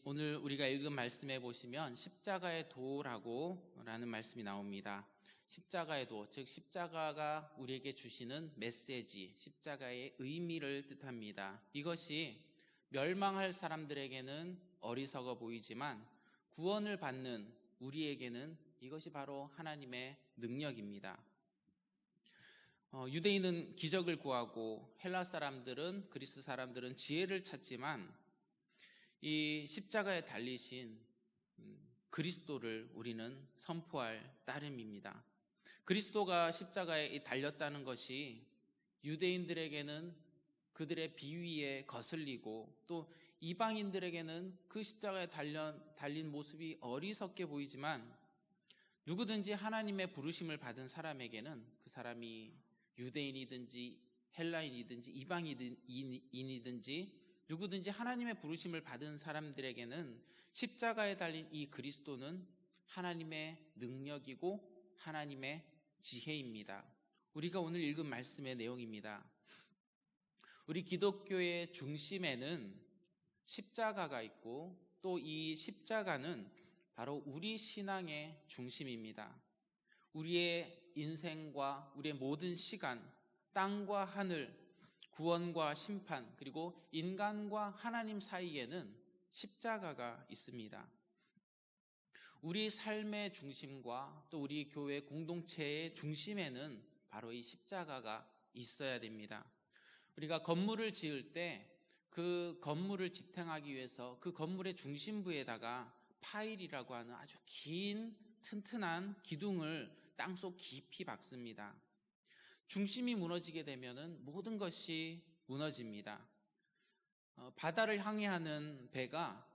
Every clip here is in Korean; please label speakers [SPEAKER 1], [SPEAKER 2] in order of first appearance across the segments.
[SPEAKER 1] 오늘 우리가 읽은 말씀에 보시면 십자가의 도라는 말씀이 나옵니다. 십자가의 도, 즉 십자가가 우리에게 주시는 메시지, 십자가의 의미를 뜻합니다. 이것이 멸망할 사람들에게는 어리석어 보이지만 구원을 받는 우리에게는 이것이 바로 하나님의 능력입니다. 유대인은 기적을 구하고 헬라 사람들은, 그리스 사람들은 지혜를 찾지만 이 십자가에 달리신 그리스도를 우리는 선포할 따름입니다. 그리스도가 십자가에 달렸다는 것이 유대인들에게는 그들의 비위에 거슬리고 또 이방인들에게는 그 십자가에 달린 모습이 어리석게 보이지만 누구든지 하나님의 부르심을 받은 사람에게는 그 사람이 유대인이든지 헬라인이든지 이방인이든지 누구든지 하나님의 부르심을 받은 사람들에게는 십자가에 달린 이 그리스도는 하나님의 능력이고 하나님의 지혜입니다. 우리가 오늘 읽은 말씀의 내용입니다. 우리 기독교의 중심에는 십자가가 있고 또 이 십자가는 바로 우리 신앙의 중심입니다. 우리의 인생과 우리의 모든 시간, 땅과 하늘, 구원과 심판, 그리고 인간과 하나님 사이에는 십자가가 있습니다. 우리 삶의 중심과 또 우리 교회 공동체의 중심에는 바로 이 십자가가 있어야 됩니다. 우리가 건물을 지을 때 그 건물을 지탱하기 위해서 그 건물의 중심부에다가 파일이라고 하는 아주 긴 튼튼한 기둥을 땅속 깊이 박습니다. 중심이 무너지게 되면은 모든 것이 무너집니다. 바다를 항해하는 배가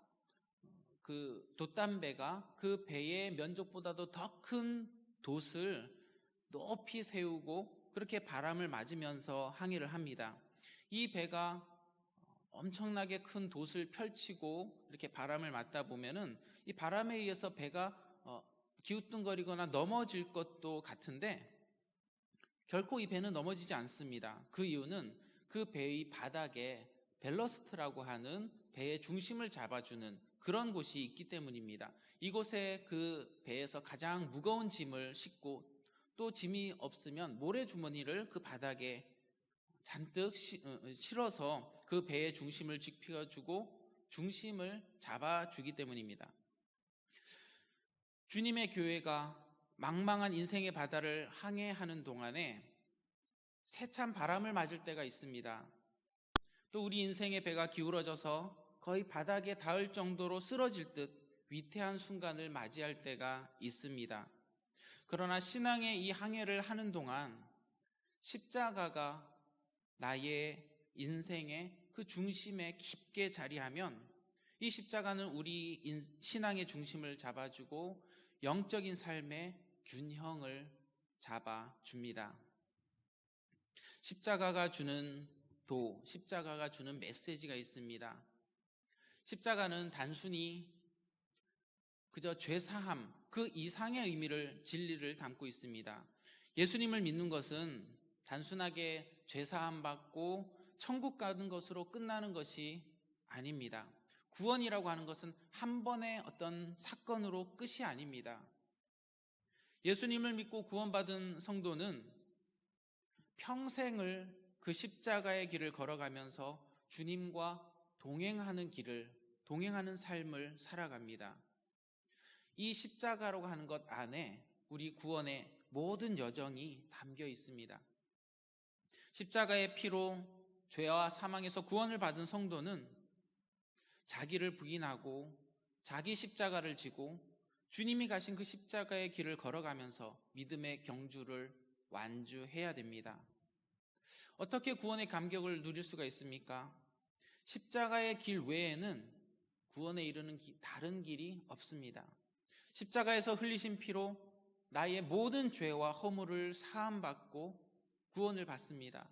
[SPEAKER 1] 그 돛담배가 그 배의 면적보다도 더 큰 돛을 높이 세우고 그렇게 바람을 맞으면서 항해를 합니다. 이 배가 엄청나게 큰 돛을 펼치고 이렇게 바람을 맞다 보면은 이 바람에 의해서 배가 기우뚱거리거나 넘어질 것도 같은데 결코 이 배는 넘어지지 않습니다. 그 이유는 그 배의 바닥에 벨러스트라고 하는 배의 중심을 잡아주는 그런 곳이 있기 때문입니다. 이곳에 그 배에서 가장 무거운 짐을 싣고 또 짐이 없으면 모래주머니를 그 바닥에 잔뜩 실어서 그 배의 중심을 지켜주고 중심을 잡아주기 때문입니다. 주님의 교회가 망망한 인생의 바다를 항해하는 동안에 세찬 바람을 맞을 때가 있습니다. 또 우리 인생의 배가 기울어져서 거의 바닥에 닿을 정도로 쓰러질 듯 위태한 순간을 맞이할 때가 있습니다. 그러나 신앙의 이 항해를 하는 동안 십자가가 나의 인생의 그 중심에 깊게 자리하면 이 십자가는 우리 신앙의 중심을 잡아주고 영적인 삶의 균형을 잡아줍니다. 십자가가 주는 십자가가 주는 메시지가 있습니다. 십자가는 단순히 그저 죄사함, 그 이상의 진리를 담고 있습니다. 예수님을 믿는 것은 단순하게 죄사함 받고 천국 가는 것으로 끝나는 것이 아닙니다. 구원이라고 하는 것은 한 번의 어떤 사건으로 끝이 아닙니다. 예수님을 믿고 구원받은 성도는 평생을 그 십자가의 길을 걸어가면서 주님과 동행하는 삶을 살아갑니다. 이 십자가라고 하는 것 안에 우리 구원의 모든 여정이 담겨 있습니다. 십자가의 피로 죄와 사망에서 구원을 받은 성도는 자기를 부인하고 자기 십자가를 지고 주님이 가신 그 십자가의 길을 걸어가면서 믿음의 경주를 완주해야 됩니다. 어떻게 구원의 감격을 누릴 수가 있습니까? 십자가의 길 외에는 구원에 이르는 다른 길이 없습니다. 십자가에서 흘리신 피로 나의 모든 죄와 허물을 사함받고 구원을 받습니다.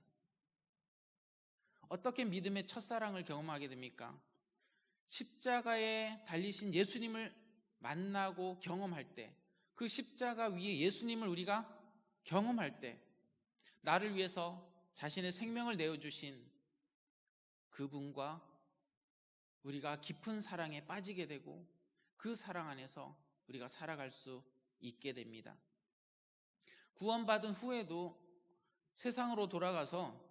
[SPEAKER 1] 어떻게 믿음의 첫사랑을 경험하게 됩니까? 십자가에 달리신 예수님을 만나고 경험할 때, 그 십자가 위에 예수님을 우리가 경험할 때, 나를 위해서 자신의 생명을 내어주신 그분과 우리가 깊은 사랑에 빠지게 되고 그 사랑 안에서 우리가 살아갈 수 있게 됩니다. 구원받은 후에도 세상으로 돌아가서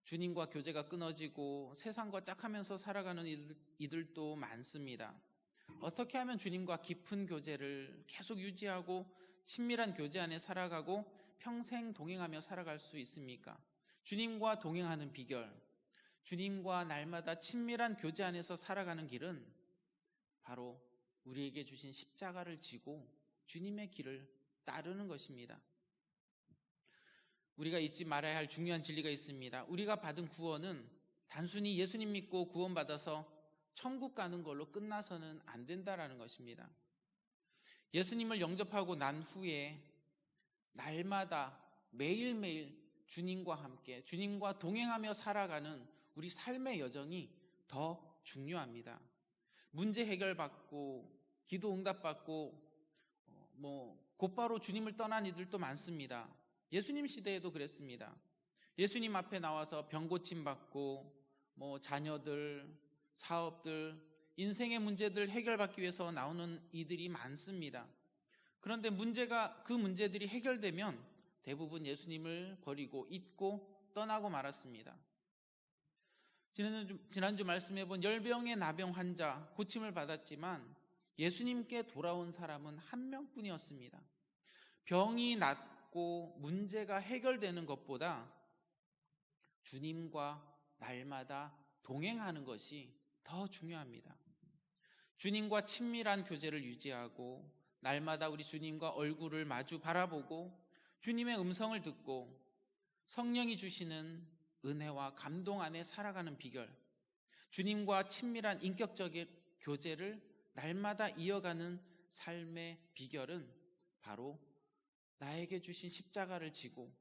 [SPEAKER 1] 주님과 교제가 끊어지고 세상과 짝하면서 살아가는 이들도 많습니다. 어떻게 하면 주님과 깊은 교제를 계속 유지하고 친밀한 교제 안에 살아가고 평생 동행하며 살아갈 수 있습니까? 주님과 동행하는 비결, 주님과 날마다 친밀한 교제 안에서 살아가는 길은 바로 우리에게 주신 십자가를 지고 주님의 길을 따르는 것입니다. 우리가 잊지 말아야 할 중요한 진리가 있습니다. 우리가 받은 구원은 단순히 예수님 믿고 구원받아서 천국 가는 걸로 끝나서는 안 된다라는 것입니다. 예수님을 영접하고 난 후에 날마다 매일매일 주님과 함께 주님과 동행하며 살아가는 우리 삶의 여정이 더 중요합니다. 문제 해결받고 기도 응답받고 곧바로 주님을 떠난 이들도 많습니다. 예수님 시대에도 그랬습니다. 예수님 앞에 나와서 병 고침 받고 자녀들, 사업들, 인생의 문제들 해결받기 위해서 나오는 이들이 많습니다. 그런데 그 문제들이 해결되면 대부분 예수님을 버리고 잊고 떠나고 말았습니다. 지난주 말씀해본 열병의 나병 환자 고침을 받았지만 예수님께 돌아온 사람은 한 명뿐이었습니다. 병이 낫고 문제가 해결되는 것보다 주님과 날마다 동행하는 것이 더 중요합니다. 주님과 친밀한 교제를 유지하고 날마다 우리 주님과 얼굴을 마주 바라보고 주님의 음성을 듣고 성령이 주시는 은혜와 감동 안에 살아가는 비결, 주님과 친밀한 인격적인 교제를 날마다 이어가는 삶의 비결은 바로 나에게 주신 십자가를 지고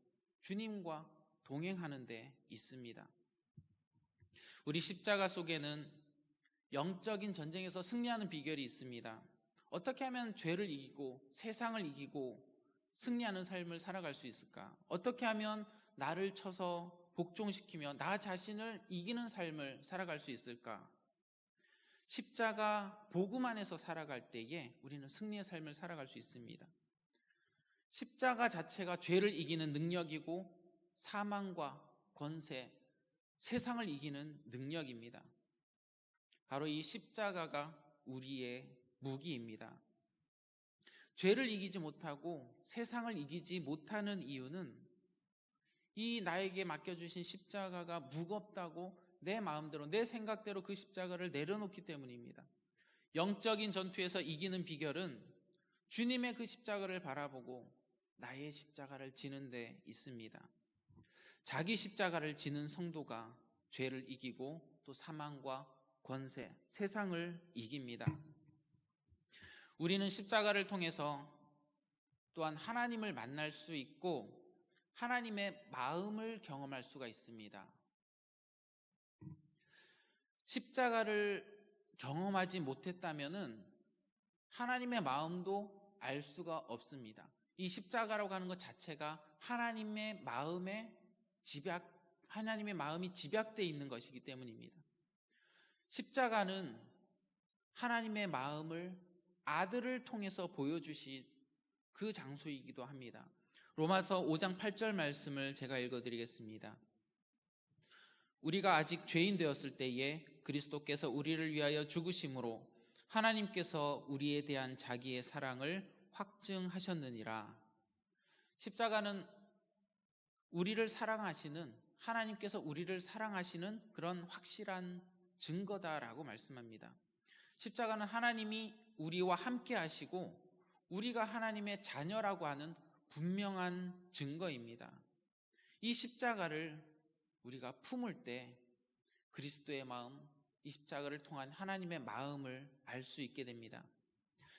[SPEAKER 1] 주님과 동행하는 데 있습니다. 우리 십자가 속에는 영적인 전쟁에서 승리하는 비결이 있습니다. 어떻게 하면 죄를 이기고 세상을 이기고 승리하는 삶을 살아갈 수 있을까? 어떻게 하면 나를 쳐서 복종시키며 나 자신을 이기는 삶을 살아갈 수 있을까? 십자가 복음 안에서 살아갈 때에 우리는 승리의 삶을 살아갈 수 있습니다. 십자가 자체가 죄를 이기는 능력이고 사망과 권세, 세상을 이기는 능력입니다. 바로 이 십자가가 우리의 무기입니다. 죄를 이기지 못하고 세상을 이기지 못하는 이유는 이 나에게 맡겨주신 십자가가 무겁다고 내 마음대로 내 생각대로 그 십자가를 내려놓기 때문입니다. 영적인 전투에서 이기는 비결은 주님의 그 십자가를 바라보고 나의 십자가를 지는 데 있습니다. 자기 십자가를 지는 성도가 죄를 이기고 또 사망과 권세, 세상을 이깁니다. 우리는 십자가를 통해서 또한 하나님을 만날 수 있고 하나님의 마음을 경험할 수가 있습니다. 십자가를 경험하지 못했다면 하나님의 마음도 알 수가 없습니다. 이 십자가라고 하는 것 자체가 하나님의 마음이 집약되어 있는 것이기 때문입니다. 십자가는 하나님의 마음을 아들을 통해서 보여주신 그 장소이기도 합니다. 로마서 5장 8절 말씀을 제가 읽어드리겠습니다. 우리가 아직 죄인 되었을 때에 그리스도께서 우리를 위하여 죽으심으로 하나님께서 우리에 대한 자기의 사랑을 확증하셨느니라. 십자가는 우리를 사랑하시는 하나님께서 우리를 사랑하시는 그런 확실한 증거다라고 말씀합니다. 십자가는 하나님이 우리와 함께 하시고 우리가 하나님의 자녀라고 하는 분명한 증거입니다. 이 십자가를 우리가 품을 때 그리스도의 마음, 이 십자가를 통한 하나님의 마음을 알 수 있게 됩니다.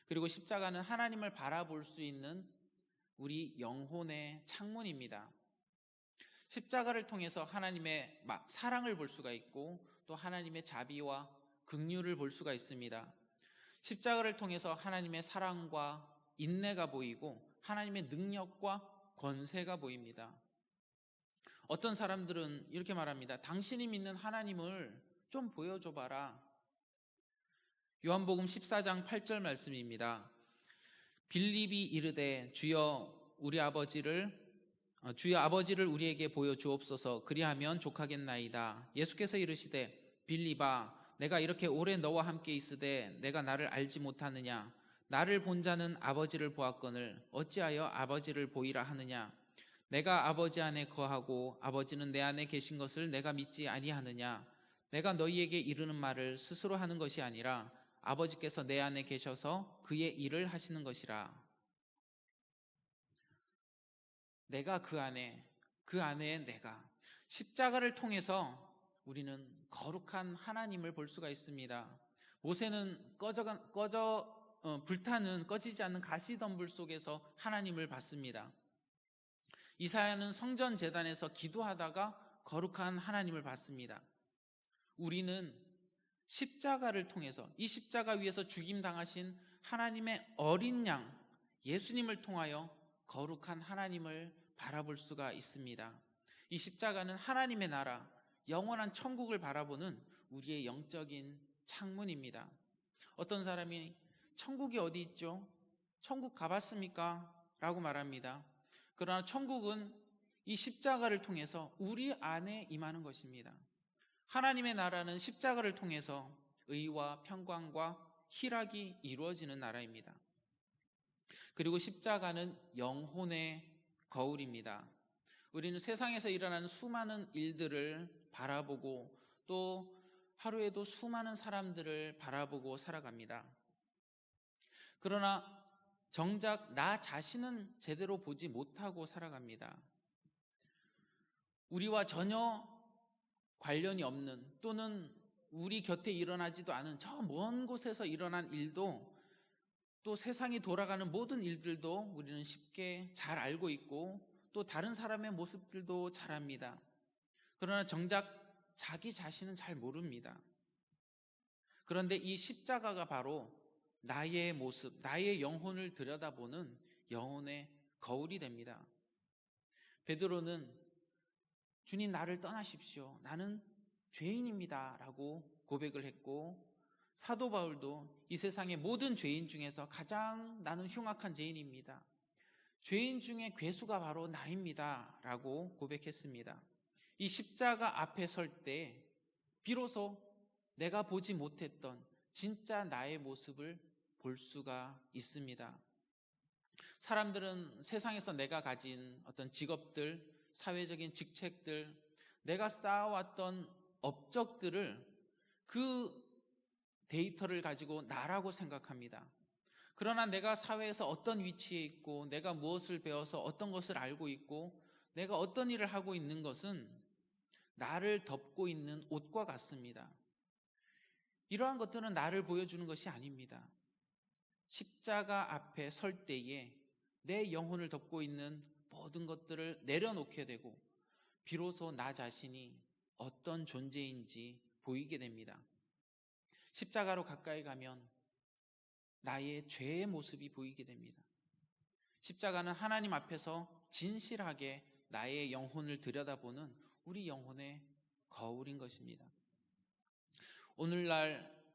[SPEAKER 1] 그리고 십자가는 하나님을 바라볼 수 있는 우리 영혼의 창문입니다. 십자가를 통해서 하나님의 사랑을 볼 수가 있고 또 하나님의 자비와 긍휼을 볼 수가 있습니다. 십자가를 통해서 하나님의 사랑과 인내가 보이고 하나님의 능력과 권세가 보입니다. 어떤 사람들은 이렇게 말합니다. 당신이 믿는 하나님을 좀 보여줘봐라. 요한복음 14장 8절 말씀입니다. 빌립이 이르되 주여 아버지를 우리에게 보여 주옵소서. 그리하면 족하겠나이다. 예수께서 이르시되 빌립아, 내가 이렇게 오래 너와 함께 있으되 내가 나를 알지 못하느냐? 나를 본 자는 아버지를 보았거늘 어찌하여 아버지를 보이라 하느냐? 내가 아버지 안에 거하고 아버지는 내 안에 계신 것을 내가 믿지 아니하느냐? 내가 너희에게 이르는 말을 스스로 하는 것이 아니라 아버지께서 내 안에 계셔서 그의 일을 하시는 것이라. 내가 그 안에 내가. 십자가를 통해서 우리는 거룩한 하나님을 볼 수가 있습니다. 모세는 꺼지지 않는 가시덤불 속에서 하나님을 봤습니다. 이사야는 성전 제단에서 기도하다가 거룩한 하나님을 봤습니다. 우리는 십자가를 통해서 이 십자가 위에서 죽임당하신 하나님의 어린 양 예수님을 통하여 거룩한 하나님을 바라볼 수가 있습니다. 이 십자가는 하나님의 나라, 영원한 천국을 바라보는 우리의 영적인 창문입니다. 어떤 사람이 천국이 어디 있죠? 천국 가봤습니까? 라고 말합니다. 그러나 천국은 이 십자가를 통해서 우리 안에 임하는 것입니다. 하나님의 나라는 십자가를 통해서 의와 평강과 희락이 이루어지는 나라입니다. 그리고 십자가는 영혼의 거울입니다. 우리는 세상에서 일어나는 수많은 일들을 바라보고 또 하루에도 수많은 사람들을 바라보고 살아갑니다. 그러나 정작 나 자신은 제대로 보지 못하고 살아갑니다. 우리와 전혀 관련이 없는 또는 우리 곁에 일어나지도 않은 저 먼 곳에서 일어난 일도 또 세상이 돌아가는 모든 일들도 우리는 쉽게 잘 알고 있고 또 다른 사람의 모습들도 잘 압니다. 그러나 정작 자기 자신은 잘 모릅니다. 그런데 이 십자가가 바로 나의 모습, 나의 영혼을 들여다보는 영혼의 거울이 됩니다. 베드로는 주님 나를 떠나십시오. 나는 죄인입니다. 라고 고백을 했고 사도 바울도 이 세상의 모든 죄인 중에서 가장 나는 흉악한 죄인입니다. 죄인 중에 괴수가 바로 나입니다. 라고 고백했습니다. 이 십자가 앞에 설 때 비로소 내가 보지 못했던 진짜 나의 모습을 볼 수가 있습니다. 사람들은 세상에서 내가 가진 어떤 직업들, 사회적인 직책들, 내가 쌓아왔던 업적들을 그 데이터를 가지고 나라고 생각합니다. 그러나 내가 사회에서 어떤 위치에 있고 내가 무엇을 배워서 어떤 것을 알고 있고 내가 어떤 일을 하고 있는 것은 나를 덮고 있는 옷과 같습니다. 이러한 것들은 나를 보여주는 것이 아닙니다. 십자가 앞에 설 때에 내 영혼을 덮고 있는 모든 것들을 내려놓게 되고 비로소 나 자신이 어떤 존재인지 보이게 됩니다. 십자가로 가까이 가면 나의 죄의 모습이 보이게 됩니다. 십자가는 하나님 앞에서 진실하게 나의 영혼을 들여다보는 우리 영혼의 거울인 것입니다. 오늘날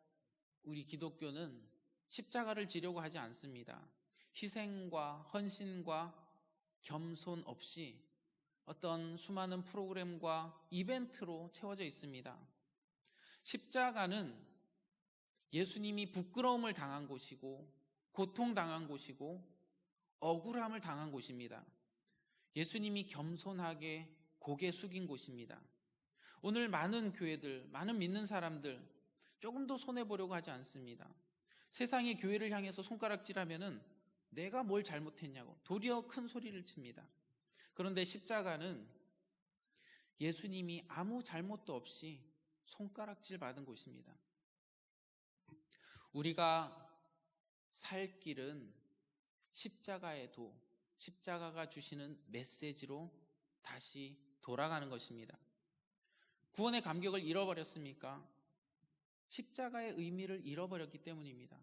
[SPEAKER 1] 우리 기독교는 십자가를 지려고 하지 않습니다. 희생과 헌신과 겸손 없이 어떤 수많은 프로그램과 이벤트로 채워져 있습니다. 십자가는 예수님이 부끄러움을 당한 곳이고 고통당한 곳이고 억울함을 당한 곳입니다. 예수님이 겸손하게 고개 숙인 곳입니다. 오늘 많은 교회들, 많은 믿는 사람들 조금도 손해보려고 하지 않습니다. 세상의 교회를 향해서 손가락질하면은 내가 뭘 잘못했냐고 도리어 큰 소리를 칩니다. 그런데 십자가는 예수님이 아무 잘못도 없이 손가락질 받은 곳입니다. 우리가 살 길은 십자가의 도, 십자가가 주시는 메시지로 다시 돌아가는 것입니다. 구원의 감격을 잃어버렸습니까? 십자가의 의미를 잃어버렸기 때문입니다.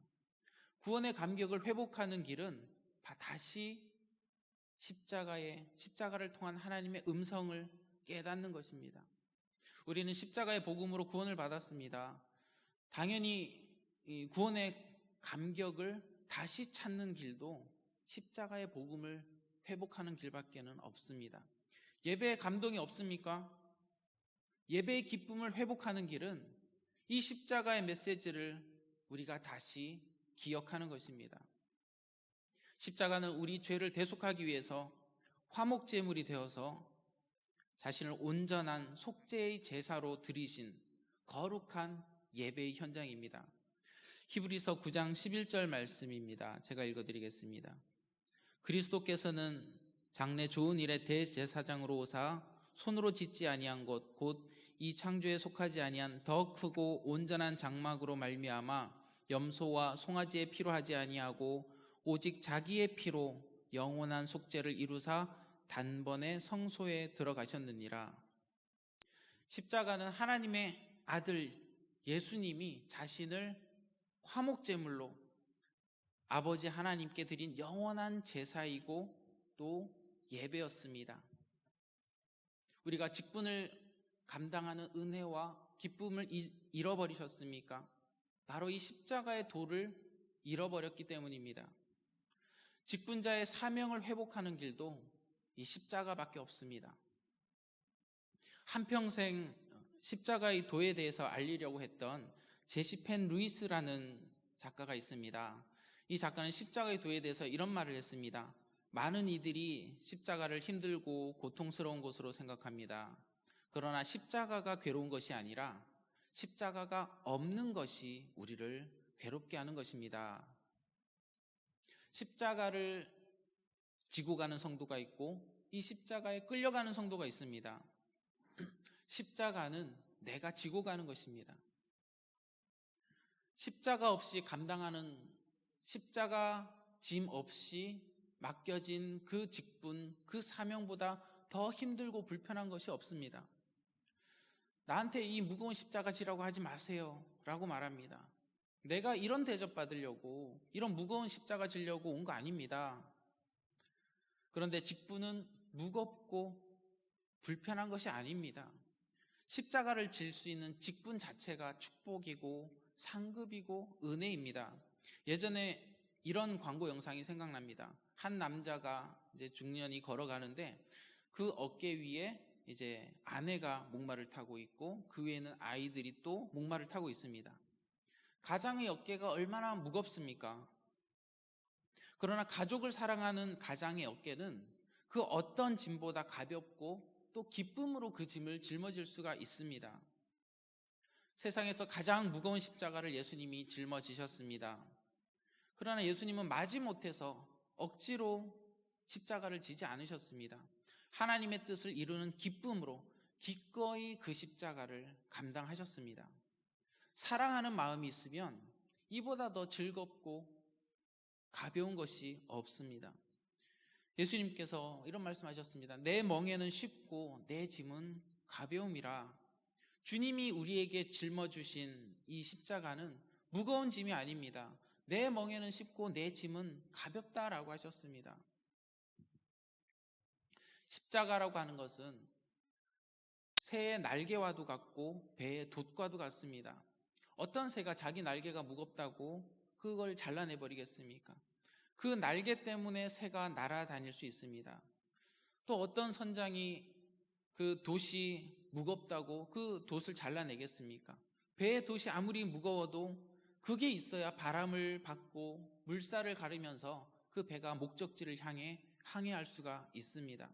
[SPEAKER 1] 구원의 감격을 회복하는 길은 다시 십자가를 통한 하나님의 음성을 깨닫는 것입니다. 우리는 십자가의 복음으로 구원을 받았습니다. 당연히 이 구원의 감격을 다시 찾는 길도 십자가의 복음을 회복하는 길밖에는 없습니다. 예배에 감동이 없습니까? 예배의 기쁨을 회복하는 길은 이 십자가의 메시지를 우리가 다시 기억하는 것입니다. 십자가는 우리 죄를 대속하기 위해서 화목제물이 되어서 자신을 온전한 속죄의 제사로 드리신 거룩한 예배의 현장입니다. 히브리서 9장 11절 말씀입니다. 제가 읽어드리겠습니다. 그리스도께서는 장래 좋은 일의 대제사장으로 오사 손으로 짓지 아니한 것 곧 이 창조에 속하지 아니한 더 크고 온전한 장막으로 말미암아 염소와 송아지의 피로 하지 아니하고 오직 자기의 피로 영원한 속죄를 이루사 단번에 성소에 들어가셨느니라. 십자가는 하나님의 아들 예수님이 자신을 화목제물로 아버지 하나님께 드린 영원한 제사이고 또 예배였습니다. 우리가 직분을 감당하는 은혜와 기쁨을 잃어버리셨습니까? 바로 이 십자가의 도를 잃어버렸기 때문입니다. 직분자의 사명을 회복하는 길도 이 십자가밖에 없습니다. 한평생 십자가의 도에 대해서 알리려고 했던 제시 펜 루이스라는 작가가 있습니다. 이 작가는 십자가의 도에 대해서 이런 말을 했습니다. 많은 이들이 십자가를 힘들고 고통스러운 것으로 생각합니다. 그러나 십자가가 괴로운 것이 아니라 십자가가 없는 것이 우리를 괴롭게 하는 것입니다. 십자가를 지고 가는 성도가 있고 이 십자가에 끌려가는 성도가 있습니다. 십자가는 내가 지고 가는 것입니다. 십자가 없이 감당하는, 십자가 짐 없이 맡겨진 그 직분, 그 사명보다 더 힘들고 불편한 것이 없습니다. 나한테 이 무거운 십자가 지라고 하지 마세요 라고 말합니다. 내가 이런 대접 받으려고, 이런 무거운 십자가 지려고 온 거 아닙니다. 그런데 직분은 무겁고 불편한 것이 아닙니다. 십자가를 질 수 있는 직분 자체가 축복이고 상급이고 은혜입니다. 예전에 이런 광고 영상이 생각납니다. 한 남자가 이제 중년이 걸어가는데 그 어깨 위에 이제 아내가 목마를 타고 있고 그 위에는 아이들이 또 목마를 타고 있습니다. 가장의 어깨가 얼마나 무겁습니까? 그러나 가족을 사랑하는 가장의 어깨는 그 어떤 짐보다 가볍고 또 기쁨으로 그 짐을 짊어질 수가 있습니다. 세상에서 가장 무거운 십자가를 예수님이 짊어지셨습니다. 그러나 예수님은 마지못해서 억지로 십자가를 지지 않으셨습니다. 하나님의 뜻을 이루는 기쁨으로 기꺼이 그 십자가를 감당하셨습니다. 사랑하는 마음이 있으면 이보다 더 즐겁고 가벼운 것이 없습니다. 예수님께서 이런 말씀하셨습니다. 내 멍에는 쉽고 내 짐은 가벼움이라. 주님이 우리에게 짊어주신 이 십자가는 무거운 짐이 아닙니다. 내 멍에는 쉽고 내 짐은 가볍다라고 하셨습니다. 십자가라고 하는 것은 새의 날개와도 같고 배의 돛과도 같습니다. 어떤 새가 자기 날개가 무겁다고 그걸 잘라내버리겠습니까? 그 날개 때문에 새가 날아다닐 수 있습니다. 또 어떤 선장이 그 돛이 무겁다고 그 돛을 잘라내겠습니까? 배의 돛이 아무리 무거워도 그게 있어야 바람을 받고 물살을 가르면서 그 배가 목적지를 향해 항해할 수가 있습니다.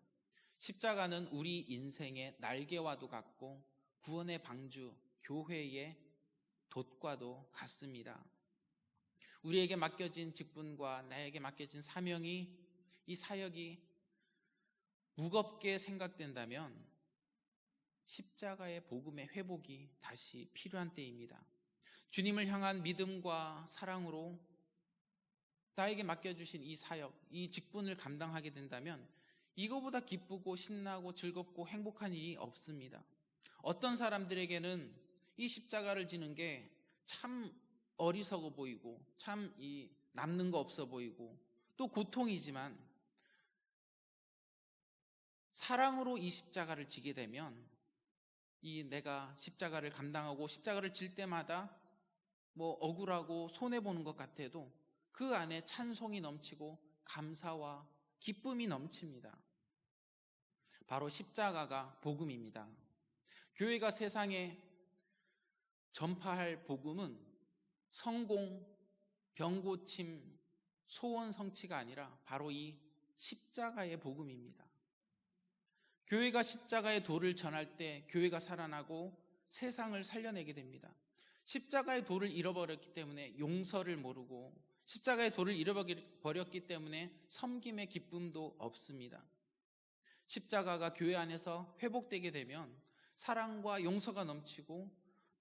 [SPEAKER 1] 십자가는 우리 인생의 날개와도 같고 구원의 방주, 교회의 돛과도 같습니다. 우리에게 맡겨진 직분과 나에게 맡겨진 사명이, 이 사역이 무겁게 생각된다면 십자가의 복음의 회복이 다시 필요한 때입니다. 주님을 향한 믿음과 사랑으로 나에게 맡겨주신 이 사역, 이 직분을 감당하게 된다면 이거보다 기쁘고 신나고 즐겁고 행복한 일이 없습니다. 어떤 사람들에게는 이 십자가를 지는 게 참 어리석어 보이고 참 남는 거 없어 보이고 또 고통이지만 사랑으로 이 십자가를 지게 되면 이 내가 십자가를 감당하고 십자가를 질 때마다 억울하고 손해보는 것 같아도 그 안에 찬송이 넘치고 감사와 기쁨이 넘칩니다. 바로 십자가가 복음입니다. 교회가 세상에 전파할 복음은 성공, 병고침, 소원 성취가 아니라 바로 이 십자가의 복음입니다. 교회가 십자가의 도를 전할 때 교회가 살아나고 세상을 살려내게 됩니다. 십자가의 도를 잃어버렸기 때문에 용서를 모르고 십자가의 도를 잃어버렸기 때문에 섬김의 기쁨도 없습니다. 십자가가 교회 안에서 회복되게 되면 사랑과 용서가 넘치고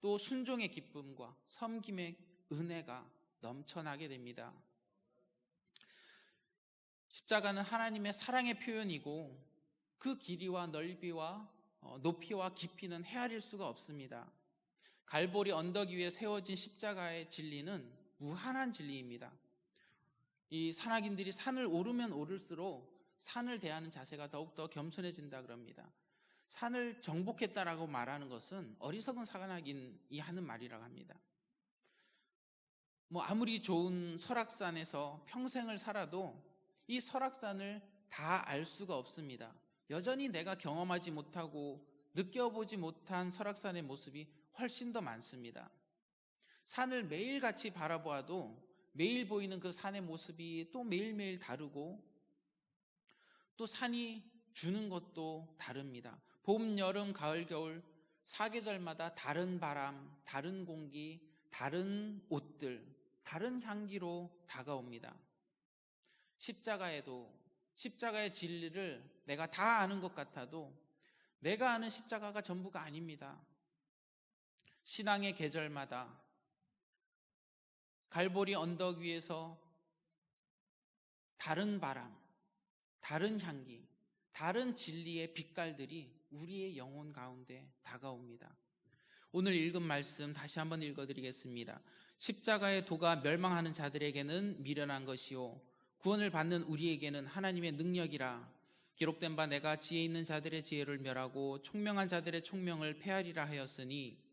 [SPEAKER 1] 또 순종의 기쁨과 섬김의 은혜가 넘쳐나게 됩니다. 십자가는 하나님의 사랑의 표현이고 그 길이와 넓이와 높이와 깊이는 헤아릴 수가 없습니다. 갈보리 언덕 위에 세워진 십자가의 진리는 무한한 진리입니다. 이 산악인들이 산을 오르면 오를수록 산을 대하는 자세가 더욱더 겸손해진다 그럽니다. 산을 정복했다라고 말하는 것은 어리석은 산악인이 하는 말이라고 합니다. 아무리 좋은 설악산에서 평생을 살아도 이 설악산을 다 알 수가 없습니다. 여전히 내가 경험하지 못하고 느껴보지 못한 설악산의 모습이 훨씬 더 많습니다. 산을 매일같이 바라보아도 매일 보이는 그 산의 모습이 또 매일매일 다르고 또 산이 주는 것도 다릅니다. 봄, 여름, 가을, 겨울 4계절마다 다른 바람, 다른 공기, 다른 옷들, 다른 향기로 다가옵니다. 십자가의 진리를 내가 다 아는 것 같아도 내가 아는 십자가가 전부가 아닙니다. 신앙의 계절마다 갈보리 언덕 위에서 다른 바람, 다른 향기, 다른 진리의 빛깔들이 우리의 영혼 가운데 다가옵니다. 오늘 읽은 말씀 다시 한번 읽어드리겠습니다. 십자가의 도가 멸망하는 자들에게는 미련한 것이요 구원을 받는 우리에게는 하나님의 능력이라. 기록된 바 내가 지혜 있는 자들의 지혜를 멸하고 총명한 자들의 총명을 폐하리라 하였으니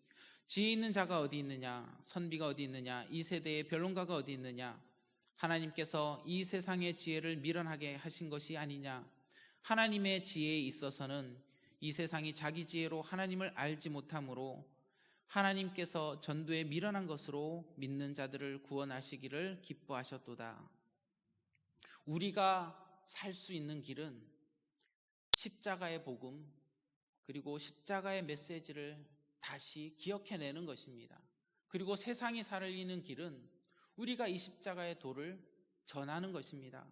[SPEAKER 1] 지혜 있는 자가 어디 있느냐, 선비가 어디 있느냐, 이 세대의 변론가가 어디 있느냐. 하나님께서 이 세상의 지혜를 미련하게 하신 것이 아니냐. 하나님의 지혜에 있어서는 이 세상이 자기 지혜로 하나님을 알지 못하므로 하나님께서 전도에 미련한 것으로 믿는 자들을 구원하시기를 기뻐하셨도다. 우리가 살 수 있는 길은 십자가의 복음 그리고 십자가의 메시지를 다시 기억해내는 것입니다. 그리고 세상이 살리는 길은 우리가 이 십자가의 도를 전하는 것입니다.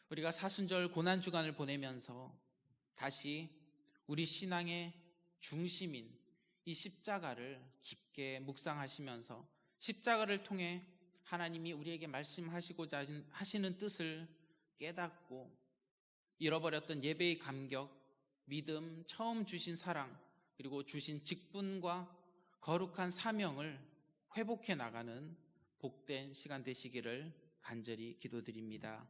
[SPEAKER 1] 우리가 사순절 고난주간을 보내면서 다시 우리 신앙의 중심인 이 십자가를 깊게 묵상하시면서 십자가를 통해 하나님이 우리에게 말씀하시고자 하시는 뜻을 깨닫고 잃어버렸던 예배의 감격, 믿음, 처음 주신 사랑, 그리고 주신 직분과 거룩한 사명을 회복해 나가는 복된 시간 되시기를 간절히 기도드립니다.